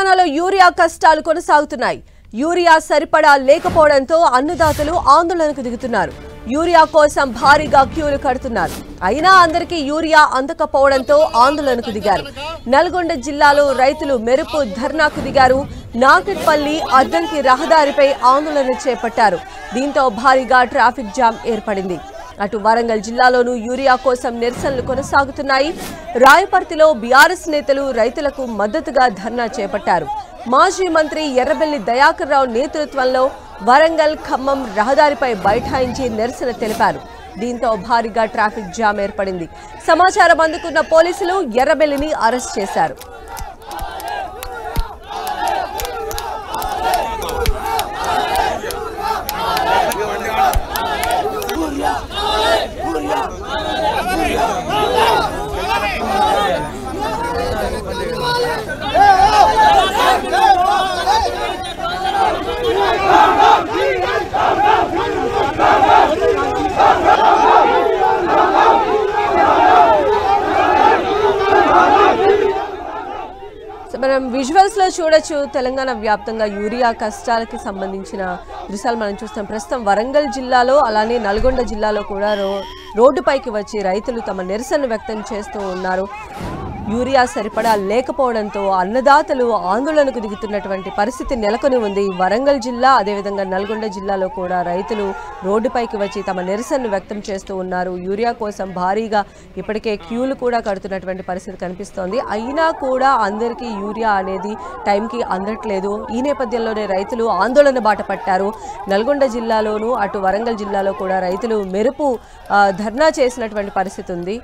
తెలంగాణలో యూరియా కష్టాలు కొనసాగుతున్నాయి. యూరియా సరిపడా లేకపోవడంతో అన్నదాతలు ఆందోళనకు దిగుతున్నారు. యూరియా కోసం భారీగా క్యూలు కడుతున్నారు. అయినా అందరికీ యూరియా అందకపోవడంతో ఆందోళనకు దిగారు. నల్గొండ జిల్లాలో రైతులు మెరుపు ధర్నాకు దిగారు. నాగట్పల్లి అద్దంకి రహదారిపై ఆందోళన చేపట్టారు. దీంతో భారీగా ట్రాఫిక్ జామ్ ఏర్పడింది. అటు వరంగల్ జిల్లాలోనూ యూరియా కోసం నిరసనలు కొనసాగుతున్నాయి. రాయపర్తిలో బీఆర్ఎస్ నేతలు రైతులకు మద్దతుగా ధర్నా చేపట్టారు. మాజీ మంత్రి ఎర్రబెల్లి దయాకర్ రావు నేతృత్వంలో వరంగల్ ఖమ్మం రహదారిపై బైఠాయించి నిరసన తెలిపారు. దీంతో భారీగా ట్రాఫిక్ జామ్ ఏర్పడింది. సమాచారం అందుకున్న పోలీసులు ఎర్రబెల్లిని అరెస్ట్ చేశారు. మనం విజువల్స్ లో చూడొచ్చు. తెలంగాణ వ్యాప్తంగా యూరియా కష్టాలకి సంబంధించిన దృశ్యాలు మనం చూస్తాం. ప్రస్తుతం వరంగల్ జిల్లాలో అలానే నల్గొండ జిల్లాలో కూడా రోడ్డుపైకి వచ్చి రైతులు తమ నిరసన వ్యక్తం చేస్తూ ఉన్నారు. యూరియా సరిపడా లేకపోవడంతో అన్నదాతలు ఆందోళనకు దిగుతున్నటువంటి పరిస్థితి నెలకొని ఉంది. వరంగల్ జిల్లా అదేవిధంగా నల్గొండ జిల్లాలో కూడా రైతులు రోడ్డుపైకి వచ్చి తమ నిరసనను వ్యక్తం చేస్తూ ఉన్నారు. యూరియా కోసం భారీగా ఇప్పటికే క్యూలు కూడా కడుతున్నటువంటి పరిస్థితి కనిపిస్తోంది. అయినా కూడా అందరికీ యూరియా అనేది టైంకి అందట్లేదు. ఈ నేపథ్యంలోనే రైతులు ఆందోళన బాట పట్టారు. నల్గొండ జిల్లాలోనూ అటు వరంగల్ జిల్లాలో కూడా రైతులు మెరుపు ధర్నా చేసినటువంటి పరిస్థితి ఉంది.